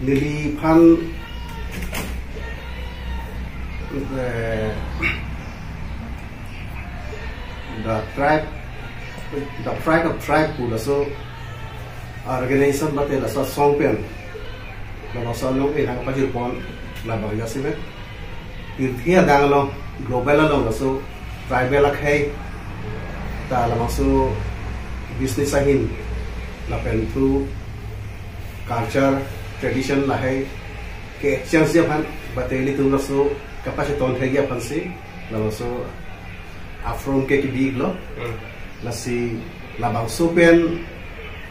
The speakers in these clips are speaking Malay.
Lili pan the pride of tribe pula so organization bate la so songpen la so long e hang pajir pon la ba ya sibe irthia dang lo global lo la so tribal la khai ta la so business ahin la pen through culture tradition la hai ke exchange je phan bateli tu la so capacity ton thai ya phan si la so afrom ke ki big lo la si la bang so pen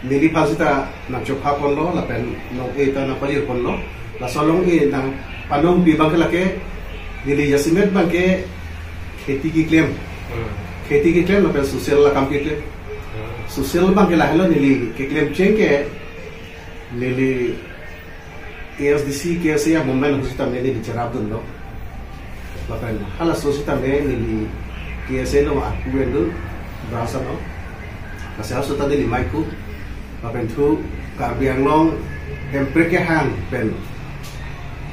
nili phasita na chokha pon lo la pen no e ta na palir pon lo la so long e na panong bi bang la ke nili yasimet bang ke खेती की claim la pen social la kam ke social bang ke la hello nili ke claim chen ke nili ASDC ke se ya moment husita me ni bicara dun lo la pen hala sosita me nili ke se lo aku endo berasa no masih harus tadi lima ikut apa itu karbiang long empre ke hang pen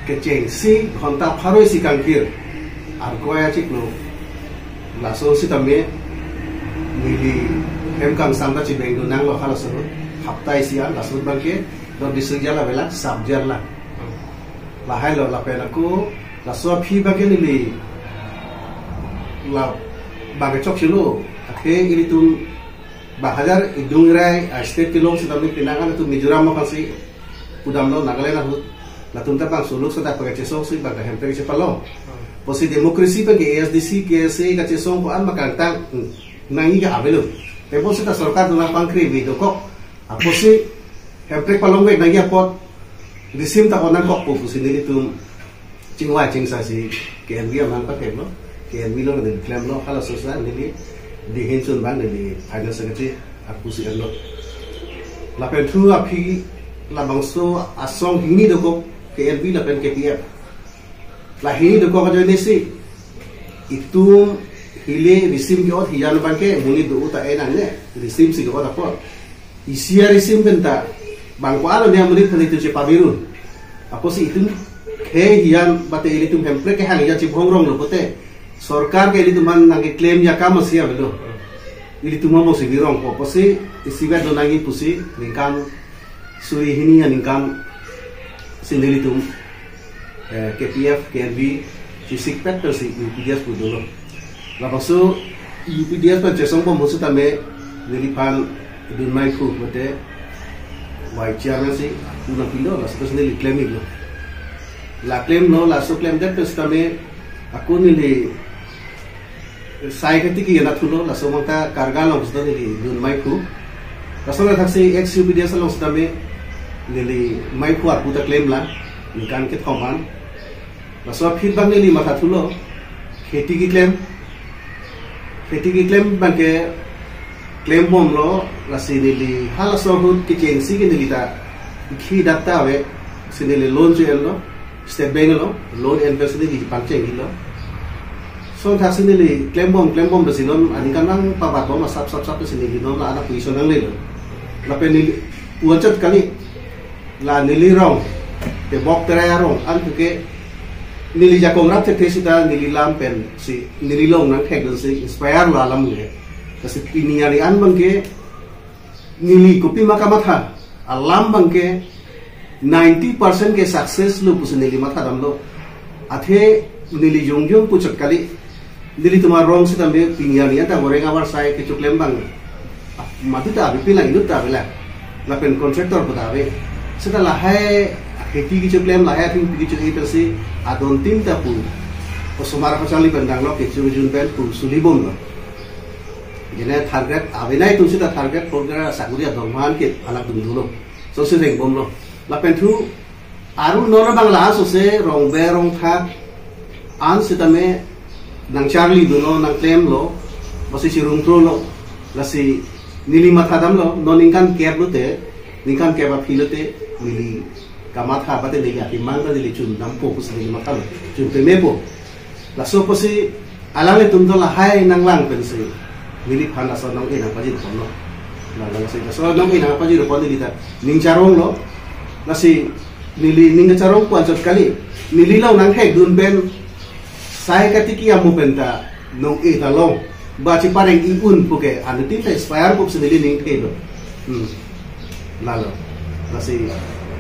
keceng si kontak harus si kangkir arko ya cik lo laso si tambe mili kang samba cik bengdu nang lo halas lo haftai sian laso bangke do disegja la bela sabjar la lahai lo la pen aku laso phi bagi nili la bagai cok silo akhe ini tu bahajar idung rai state tilong si tamik pinangan tu Mizoram ma pasi udam lo Nagaland na la tunta pang suluk sa ta pagchesong si baga hempe si palong posi demokrasi pa ke ASDC ke se ka chesong ko an makantang nangi ga abelo te posi ta sarkar duna pangkri bi do ko posi hempe palong we nangi pot disim ta onan ko posi ni tu chingwa chingsa si ke envia man pa ke no ke envilo na claim lo hala sosa ni di hensun ban di finance secretary aku si elo la pen thu api la bangso asong hini do ko KLB la pen KPF la hini do ko ka jone si itu hile risim ke ot hijan ban ke muni do uta ena ne risim si ko ta po isia risim benta bang ko alo ne muni khali tu je pabirun apo si itu ke hijan bate ile tu hemple ke hang ja chi bhongrong lo pote सरकार के लिए तुमान नागे क्लेम या काम सिया बेलो इली तुमा मोसी बिरोंग को पसे इसीबे दोनागी पुसी निकाम सुई हिनी या निकाम सिंदली तुम KPF KNB चिसिक पेक्टर सी UPDS पुदोलो लाबसो UPDS पर चेसों को मोसु तमे निलिपान दुनमाई खु बते वाई चेयरमैन सी उना पिलो लासो सिंदली क्लेम इलो ला क्लेम नो लासो क्लेम दैट तमे aku nili sai ketiki yana thulo la somata karga long sto nili dun mai khu rasona thaksi ex UPDS long sto me nili mai khu aku ta claim la nikan ke thoman la so feedback nili matha thulo kheti ki claim ban ke claim bom lo la si nili hala so hut ki chengsi ki nili ta khi data we sinili loan je lo step bank lo loan invest ni di pangcheng lo so tha sinili claim bom besinom ani kanang pabat bom sap sinili nom la ana position ang lelo la pen nili uachat kali la nili rong te bok tera rong an ke nili jakong rat te sita nili lam pen si nili long nang khek si inspire la lam le kasi piniari an bangke nili kopi makamatha alam bangke 90% के सक्सेस लो पुसे निली माथा दम लो अथे निली जोंग पुचक कली निली तुम्हारा रोंग से तंबे पिनिया ता गोरेंगा वर साय के चुकलेम बंग मधुता अभी पिला इनुता बेला ला पेन कॉन्ट्रैक्टर बतावे सेता ला है खेती की चुकलेम ला है थिंग की चुकी तरसी आदोन तीन ता पु ओ सुमारा पचाली बंदांग लो के जुन पेन पु सुली बोम लो जेने टारगेट अविनाय तुसी ता टारगेट प्रोग्राम सागुरिया दंगमान के अलग दुन लो सो से रेंग बोम लो la pentu aru nora bangla so se rong be rong tha an sitame nang charlie do no nang claim lo basi si rung tro lo la si nili matha dam lo no ningkan care lo te ningkan care ba philote nili kamatha bate le ya timang da dili chun nam po pus nili matha lo chun te mebo la so pasi alale tum do la hai nang lang pen se nili phana so nang ina paji ko no la la se so nang ina paji ro pon nili ta ning charong lo nasi nili ninga charong ko anjot kali nililaw nang hek dun ben sai katiki amu benta nong e talong ba ci pareng iun puke anu tin expire ko sinili ning ke do lalo kasi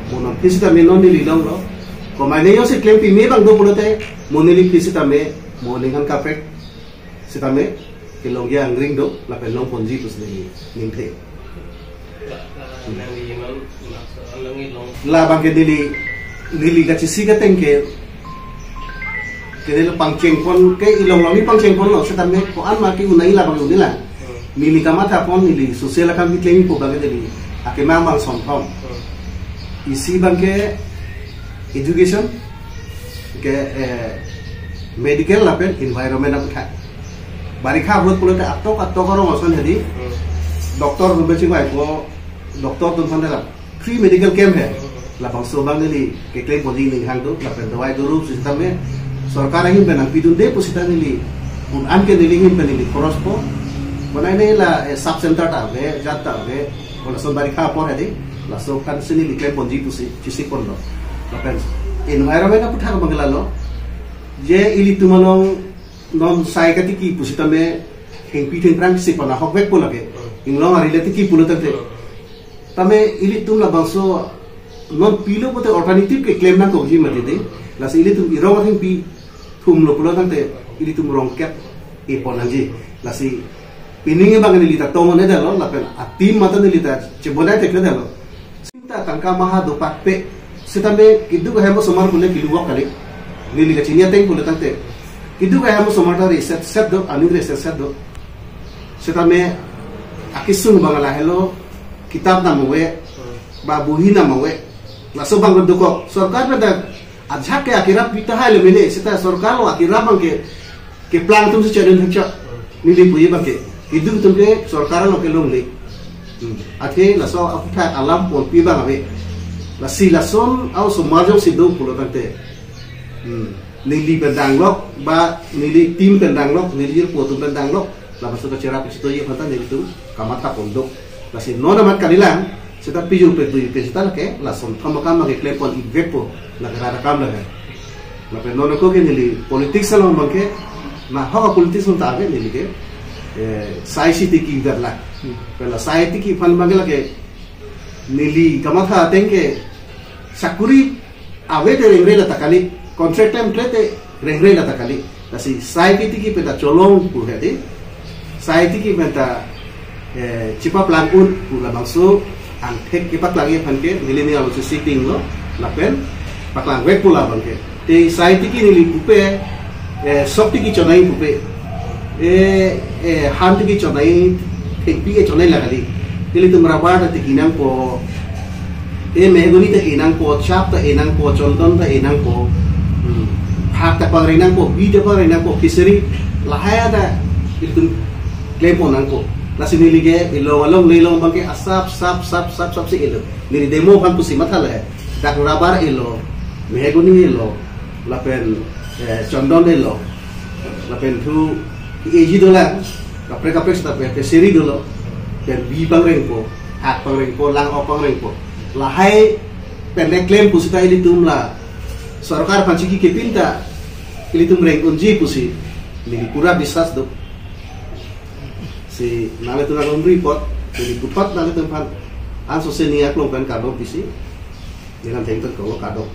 monon pisita me non nililaw lo ko mane yo si claim pi me bang do pulote monili pisita me moningan kapek sitame kilong yang ring do la pelong ponji tu sinili ning ke la bang ke nili gachi ka tengke ke nilo pangcheng pon ke ilong longi pangcheng pon lo setame ko an ma ki unai la bang unila nili kamata pon nili sosial kan klemi po bang deli ake mamang somthom isi bang ke education ke medical la pen environment am kha barikha hot pulote atto karo oson hedi doktor bechi mai ko doktor tun phane la free medical camp hai la bang so bang nili ke claim bodi ning hang do la pen dawai do rup system me सरकार him pay नंपीदुन दे पुसिता निली उन आन के निली him pay निली खरस को बनाई नहीं ला सब सेंटर टा वे जाता वे बोला सोमवारी खा पर है दी ला सो kan sini li claim ponji pusi cisi pon lo la pen environment ka putha ka bangla lo je ili tumalong non sai ka ti ki pusita me heng pi theng prang si pona hok vek po lage inglong ari le ti ki pulo te tame ili tum la bangso non pilo pote alternative ke claim na ko ji ma de la si ili tum iro ka pi thum lo pulo tante ili tum rong ket e ponanji la si pininge bang ni lita tomo ne dalo la pen atim mata ni lita cheboda te dalo sinta tangka maha do pakpe sitame kidu ga hemo somar kule kilu wa kale ni lita chinia teng pulo tante kidu ga hemo somar ta reset do ani reset do sitame akisung bangala hello kitab na mowe ba buhi na mowe la so bang do ko sarkar pe da अच्छा के आखिरा पिता है लेमिने सिता सरकार लो आखिरा बंके के प्लान तुम से चलन हच्चा मिली पुई बंके इदुम तुमके सरकार लो के लोंग ले आथे लसो अफथा अलाम पोल पी बांगे लसी लसोन आउ समाजो सिदो पुलो तंते नीली पेंदांग लो बा नीली टीम पेंदांग लो नीली पोतु पेंदांग लो ला बसो का चेरा पिस्तो ये फता नीली तुम kamata pondok lasi nona mat kanilang sita piju pe tu pe sita ke la som thama kam ke klepon ivepo la gara kam la la pe nona ko ke nili politics salon banke na ha politics on ta ke nili ke sai city ki darla pe la sai ti ki fan mangela ke nili kamatha tenge sakuri ave de rengre la takali contract time plete rengre la takali lasi sai ti ki pe ta cholong pu he de sai ti ki pe ta cipa plan un pula bangso ang tek ki paklang ye phanke millennial so sitting lo lapen paklang wek pula bangke te sai ti ki nili pupe sokti ki chonai pupe han ti ki chonai tek pi e chonai lagali tili tumra ba ta kinang po mehgoni ta inang po chap ta inang po chondon ta inang po hak ta pang rinang po bi ta pang rinang po fishery lahaya da itum klepo nang po lasi nilige ilo walong lelong bangke asap sap si ilo nili demo kan pusi mathala hai dak rabar ilo mehgoni ilo lapen chondon ilo lapen thu eji dola kapre sta pe seri dolo pen bi bang reng po hak pang reng po lang opang reng po lahai pen claim pusi ta ili tum la sarkar panchiki ke pinta ili tum reng unji pusi nili pura bisas do si nale tu nalong report jadi kupat nale tempat anso seniak long kan kado bisi dengan tengkot kalau kado